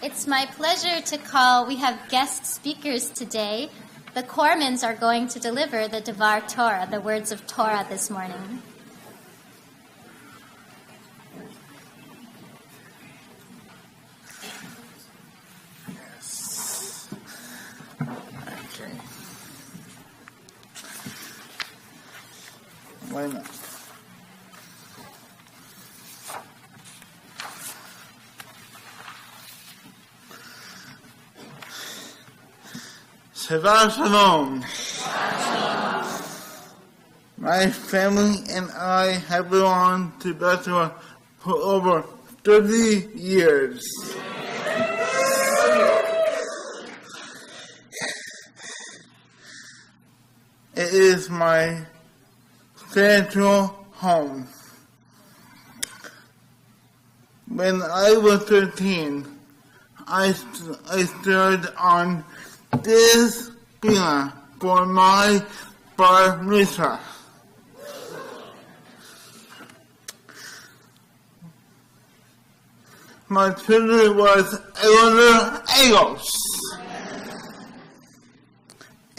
It's my pleasure to call, we have guest speakers today. The Cormans are going to deliver the Devar Torah, the words of Torah this morning. Yes. Okay. Wait a minute. Shabbat Sermon. My family and I have belonged to Beth for over 30 years. It is my spiritual home. When I was 13, I stood on this pillar for my bar mitzvah. My children was Elder Eagles.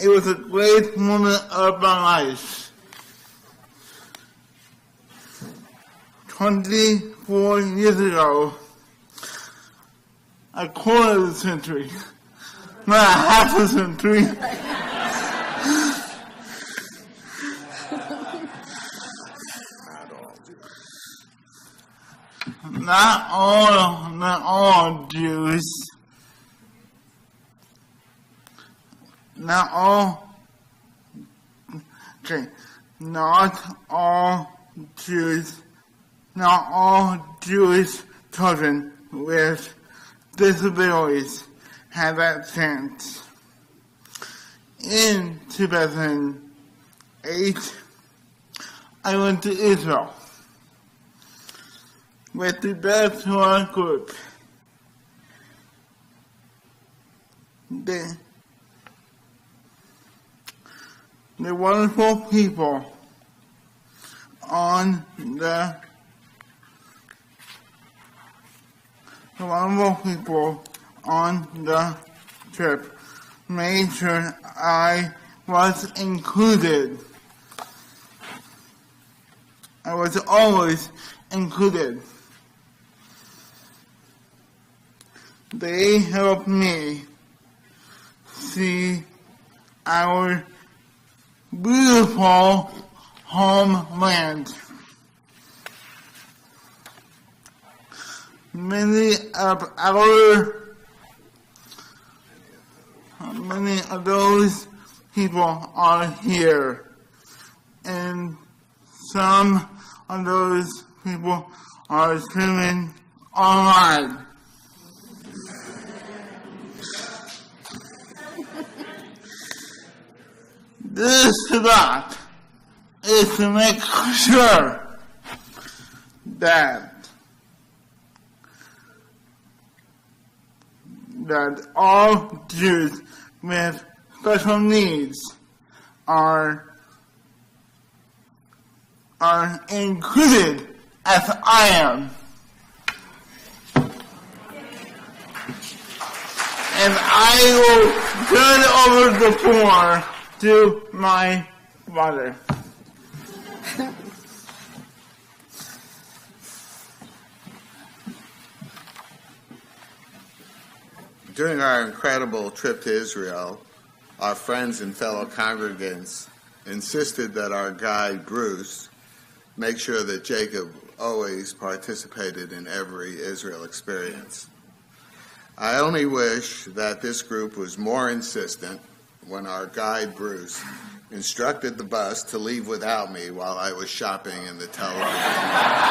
It was a great moment of my life. 24 years ago, a quarter of a century, not a half a century. Not all Jews. Not all Jewish children with disabilities had that chance. In 2008, I went to Israel with the Beth group. The wonderful people on the trip made sure I was included. I was always included. They helped me see our beautiful homeland. Many of those people are here, and some of those people are streaming online. This Shabbat is to make sure that all Jews with special needs are included as I am. And I will turn over the floor to my mother. During our incredible trip to Israel, our friends and fellow congregants insisted that our guide, Bruce, make sure that Jacob always participated in every Israel experience. I only wish that this group was more insistent when our guide, Bruce, instructed the bus to leave without me while I was shopping in the Tel Aviv.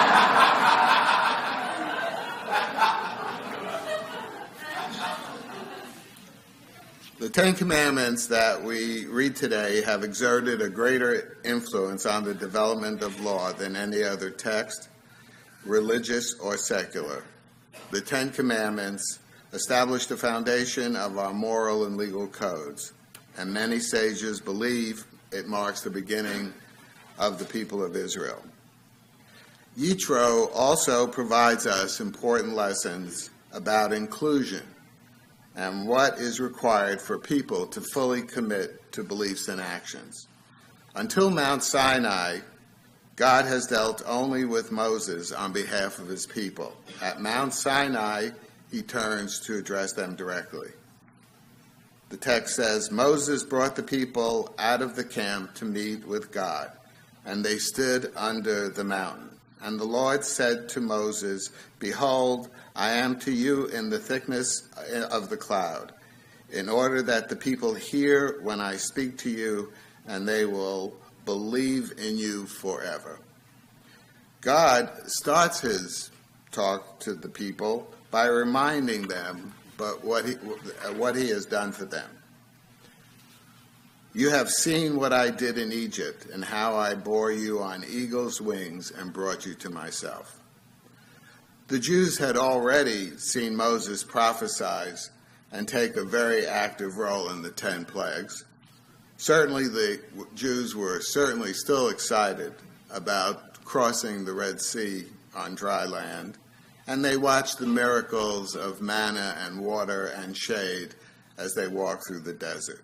The Ten Commandments that we read today have exerted a greater influence on the development of law than any other text, religious or secular. The Ten Commandments established the foundation of our moral and legal codes, and many sages believe it marks the beginning of the people of Israel. Yitro also provides us important lessons about inclusion and what is required for people to fully commit to beliefs and actions. Until Mount Sinai, God has dealt only with Moses on behalf of his people. At Mount Sinai, he turns to address them directly. The text says, Moses brought the people out of the camp to meet with God, and they stood under the mountain. And the Lord said to Moses, Behold, I am to you in the thickness of the cloud, in order that the people hear when I speak to you, and they will believe in you forever. God starts his talk to the people by reminding them about what he has done for them. You have seen what I did in Egypt and how I bore you on eagle's wings and brought you to myself. The Jews had already seen Moses prophesy and take a very active role in the 10 plagues. Certainly the Jews were still excited about crossing the Red Sea on dry land, and they watched the miracles of manna and water and shade as they walked through the desert.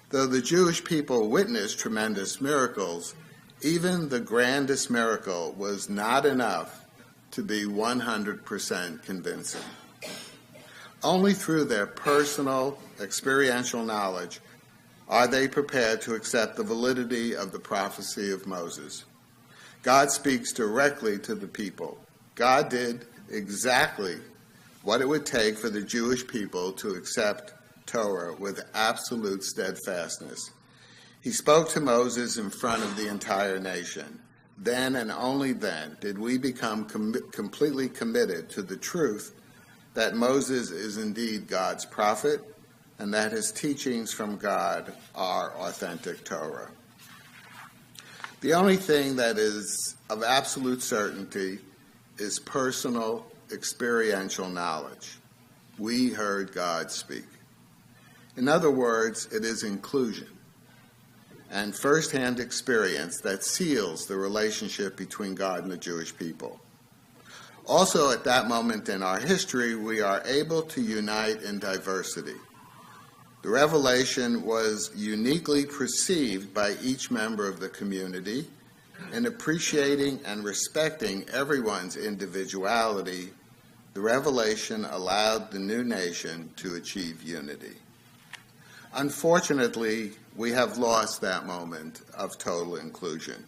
Though the Jewish people witnessed tremendous miracles, even the grandest miracle was not enough to be 100% convincing. Only through their personal, experiential knowledge are they prepared to accept the validity of the prophecy of Moses. God speaks directly to the people. God did exactly what it would take for the Jewish people to accept Torah with absolute steadfastness. He spoke to Moses in front of the entire nation. Then and only then did we become completely committed to the truth that Moses is indeed God's prophet and that his teachings from God are authentic Torah. The only thing that is of absolute certainty is personal, experiential knowledge. We heard God speak. In other words, it is inclusion and firsthand experience that seals the relationship between God and the Jewish people. Also, at that moment in our history, we are able to unite in diversity. The revelation was uniquely perceived by each member of the community in appreciating and respecting everyone's individuality. The revelation allowed the new nation to achieve unity. Unfortunately, we have lost that moment of total inclusion.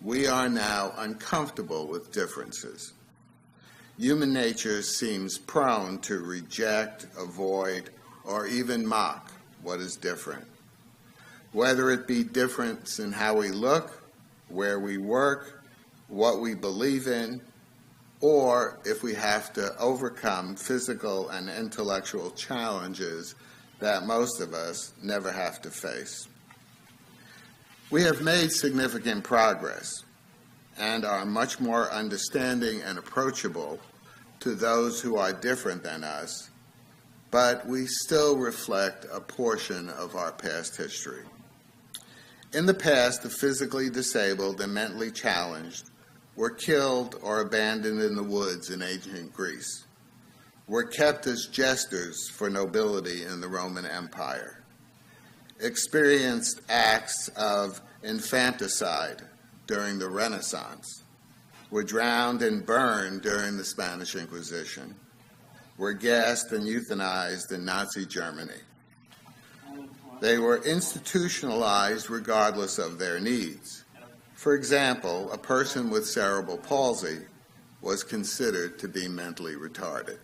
We are now uncomfortable with differences. Human nature seems prone to reject, avoid, or even mock what is different. Whether it be difference in how we look, where we work, what we believe in, or if we have to overcome physical and intellectual challenges that most of us never have to face. We have made significant progress and are much more understanding and approachable to those who are different than us, but we still reflect a portion of our past history. In the past, the physically disabled and mentally challenged were killed or abandoned in the woods in ancient Greece, were kept as jesters for nobility in the Roman Empire, experienced acts of infanticide during the Renaissance, were drowned and burned during the Spanish Inquisition, were gassed and euthanized in Nazi Germany. They were institutionalized regardless of their needs. For example, a person with cerebral palsy was considered to be mentally retarded.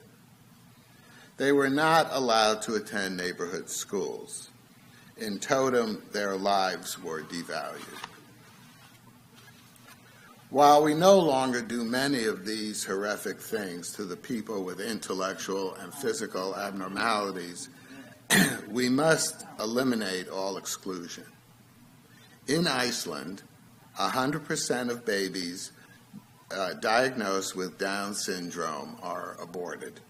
They were not allowed to attend neighborhood schools. In totem, their lives were devalued. While we no longer do many of these horrific things to the people with intellectual and physical abnormalities, we must eliminate all exclusion. In Iceland, 100% of babies diagnosed with Down syndrome are aborted,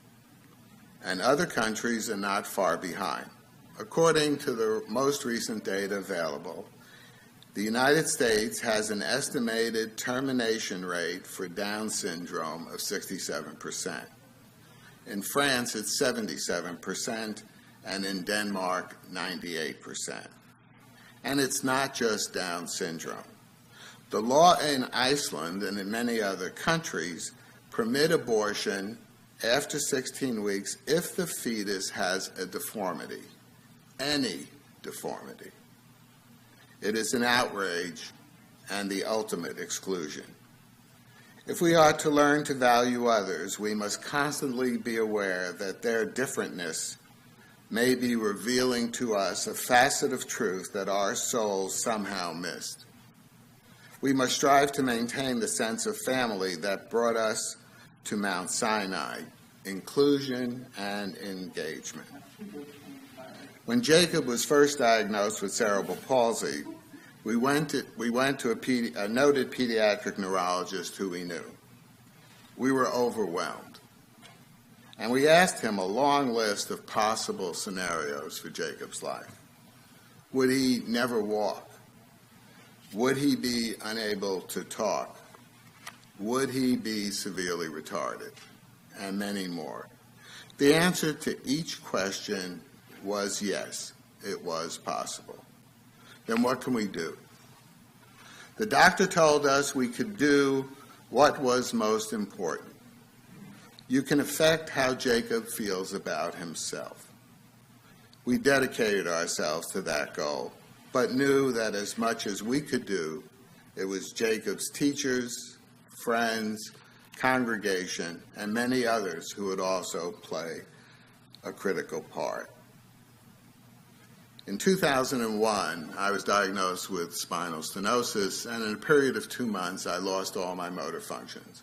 and other countries are not far behind. According to the most recent data available, the United States has an estimated termination rate for Down syndrome of 67%. In France, it's 77%, and in Denmark, 98%. And it's not just Down syndrome. The law in Iceland and in many other countries permit abortion after 16 weeks if the fetus has a deformity, any deformity. It is an outrage and the ultimate exclusion. If we are to learn to value others, we must constantly be aware that their differentness may be revealing to us a facet of truth that our souls somehow missed. We must strive to maintain the sense of family that brought us to Mount Sinai, inclusion and engagement. When Jacob was first diagnosed with cerebral palsy, we went to a noted pediatric neurologist who we knew. We were overwhelmed. And we asked him a long list of possible scenarios for Jacob's life. Would he never walk? Would he be unable to talk? Would he be severely retarded? And many more. The answer to each question was yes, it was possible. Then what can we do? The doctor told us we could do what was most important. You can affect how Jacob feels about himself. We dedicated ourselves to that goal, but knew that as much as we could do, it was Jacob's teachers, friends, congregation, and many others who would also play a critical part. In 2001, I was diagnosed with spinal stenosis, and in a period of 2 months, I lost all my motor functions.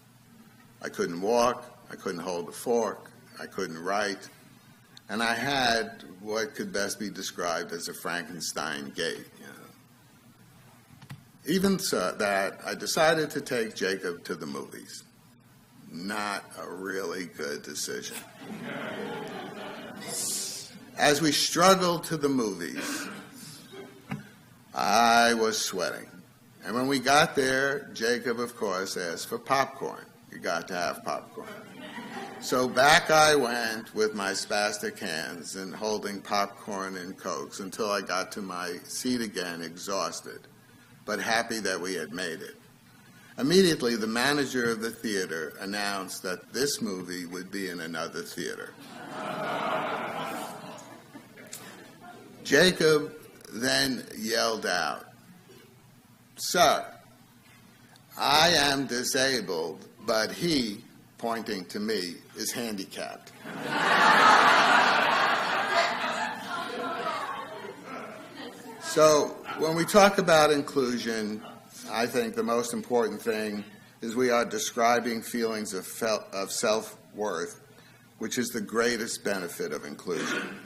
I couldn't walk, I couldn't hold a fork, I couldn't write, and I had what could best be described as a Frankenstein gait. Even so that, I decided to take Jacob to the movies. Not a really good decision. As we struggled to the movies, I was sweating. And when we got there, Jacob, of course, asked for popcorn. You got to have popcorn. So back I went with my spastic hands and holding popcorn and Cokes until I got to my seat again, exhausted, but happy that we had made it. Immediately, the manager of the theater announced that this movie would be in another theater. Jacob then yelled out, "Sir, I am disabled, but he," pointing to me, "is handicapped." So when we talk about inclusion, I think the most important thing is we are describing feelings of self-worth, which is the greatest benefit of inclusion.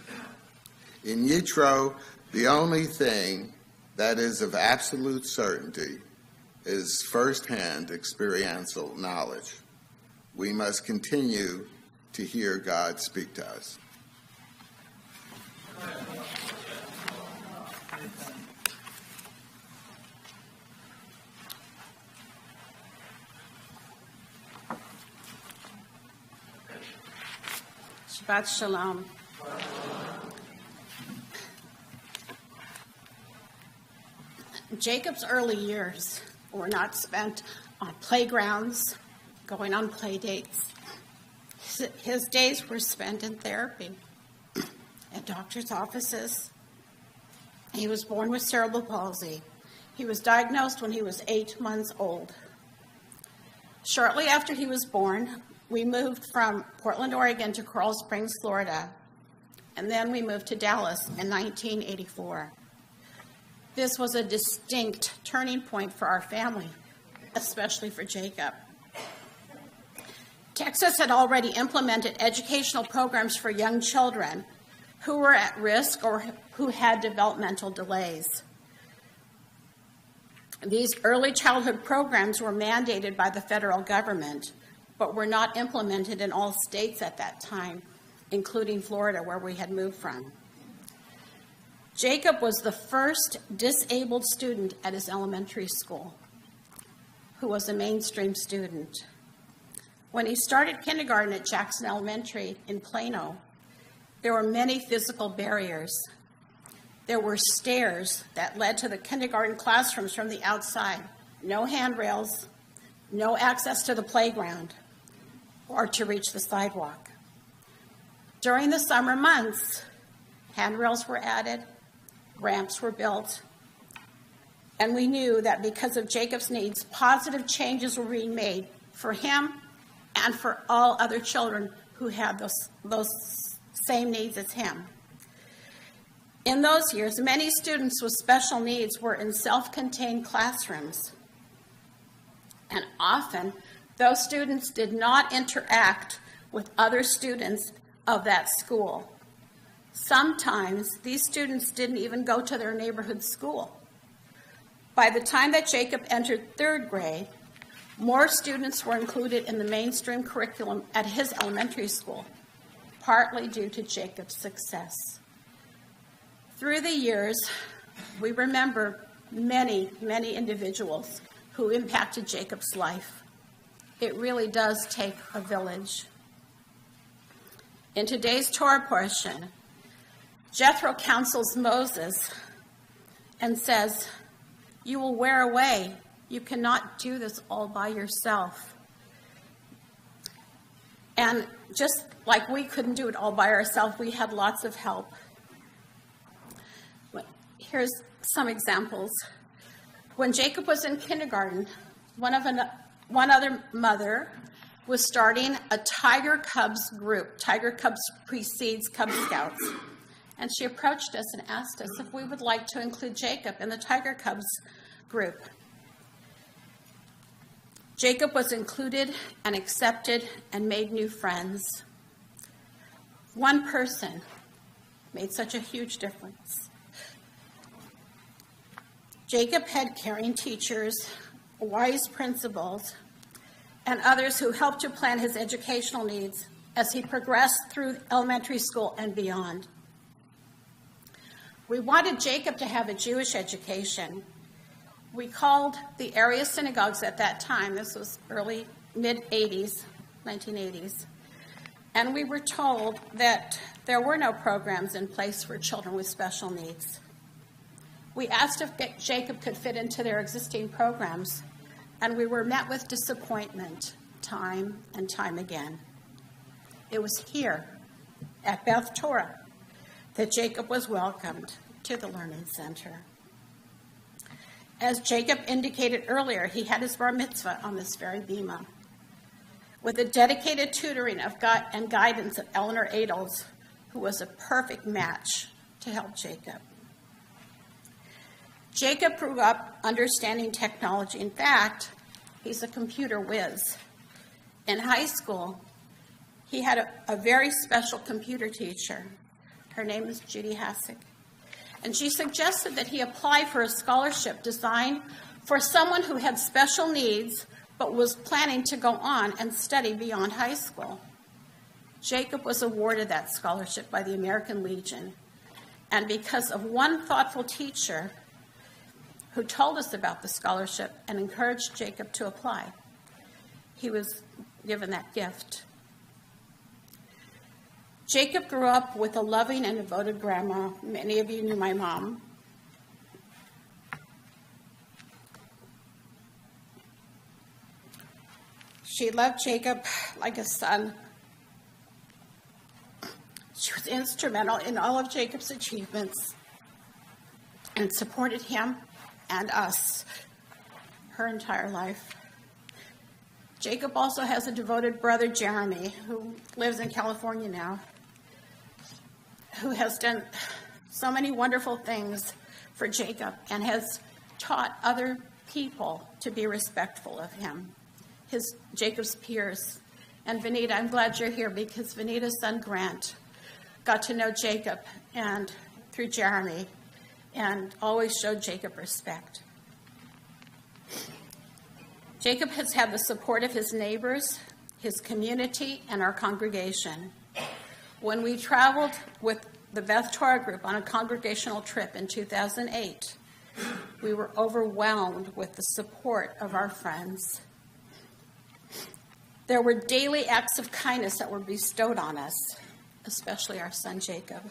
In Yitro, the only thing that is of absolute certainty is firsthand experiential knowledge. We must continue to hear God speak to us. Shabbat Shalom. Jacob's early years were not spent on playgrounds, going on play dates. His days were spent in therapy, at doctor's offices. He was born with cerebral palsy. He was diagnosed when he was 8 months old. Shortly after he was born, we moved from Portland, Oregon to Coral Springs, Florida, and then we moved to Dallas in 1984. This was a distinct turning point for our family, especially for Jacob. Texas had already implemented educational programs for young children who were at risk or who had developmental delays. These early childhood programs were mandated by the federal government, but were not implemented in all states at that time, including Florida, where we had moved from. Jacob was the first disabled student at his elementary school who was a mainstream student. When he started kindergarten at Jackson Elementary in Plano, there were many physical barriers. There were stairs that led to the kindergarten classrooms from the outside, no handrails, no access to the playground or to reach the sidewalk. During the summer months, handrails were added, ramps were built, and we knew that because of Jacob's needs, positive changes were being made for him and for all other children who had those same needs as him. In those years, many students with special needs were in self-contained classrooms, and often those students did not interact with other students of that school. Sometimes these students didn't even go to their neighborhood school. By the time that Jacob entered third grade, more students were included in the mainstream curriculum at his elementary school, partly due to Jacob's success. Through the years, we remember many, many individuals who impacted Jacob's life. It really does take a village. In today's Torah portion, Jethro counsels Moses and says, "You will wear away. You cannot do this all by yourself." And just like we couldn't do it all by ourselves, we had lots of help. Here's some examples. When Jacob was in kindergarten, one other mother was starting a Tiger Cubs group. Tiger Cubs precedes Cub Scouts. And she approached us and asked us if we would like to include Jacob in the Tiger Cubs group. Jacob was included and accepted and made new friends. One person made such a huge difference. Jacob had caring teachers, wise principals, and others who helped to plan his educational needs as he progressed through elementary school and beyond. We wanted Jacob to have a Jewish education. We called the area synagogues at that time, this was mid-80s, 1980s, and we were told that there were no programs in place for children with special needs. We asked if Jacob could fit into their existing programs, and we were met with disappointment time and time again. It was here at Beth Torah that Jacob was welcomed to the Learning Center. As Jacob indicated earlier, he had his bar mitzvah on this very bima, with the dedicated tutoring of God and guidance of Eleanor Adels, who was a perfect match to help Jacob. Jacob grew up understanding technology. In fact, he's a computer whiz. In high school, he had a very special computer teacher. Her name is Judy Hassick. And she suggested that he apply for a scholarship designed for someone who had special needs but was planning to go on and study beyond high school. Jacob was awarded that scholarship by the American Legion. And because of one thoughtful teacher who told us about the scholarship and encouraged Jacob to apply, he was given that gift. Jacob grew up with a loving and devoted grandma. Many of you knew my mom. She loved Jacob like a son. She was instrumental in all of Jacob's achievements and supported him and us her entire life. Jacob also has a devoted brother, Jeremy, who lives in California now, who has done so many wonderful things for Jacob and has taught other people to be respectful of him, Jacob's peers. And Vanita, I'm glad you're here because Vanita's son, Grant, got to know Jacob and through Jeremy and always showed Jacob respect. Jacob has had the support of his neighbors, his community, and our congregation. When we traveled with the Beth Torah group on a congregational trip in 2008, we were overwhelmed with the support of our friends. There were daily acts of kindness that were bestowed on us, especially our son Jacob.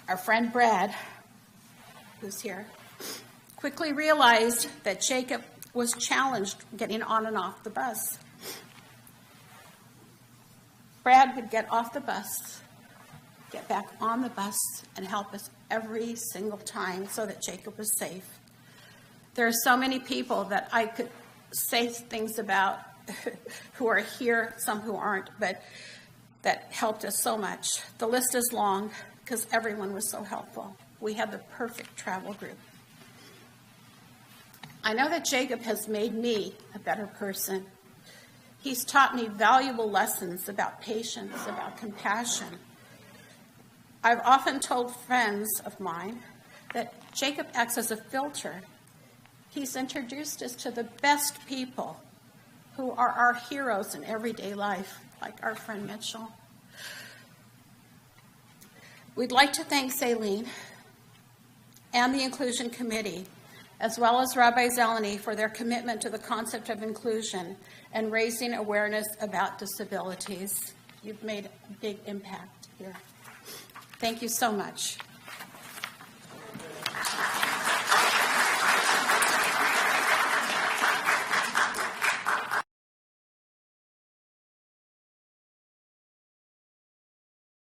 Our friend Brad, who's here, quickly realized that Jacob was challenged getting on and off the bus. Brad would get off the bus, get back on the bus, and help us every single time so that Jacob was safe. There are so many people that I could say things about who are here, some who aren't, but that helped us so much. The list is long because everyone was so helpful. We had the perfect travel group. I know that Jacob has made me a better person. He's taught me valuable lessons about patience, about compassion. I've often told friends of mine that Jacob acts as a filter. He's introduced us to the best people who are our heroes in everyday life, like our friend Mitchell. We'd like to thank Celine and the Inclusion Committee, as well as Rabbi Zeleny, for their commitment to the concept of inclusion and raising awareness about disabilities. You've made a big impact here. Thank you so much.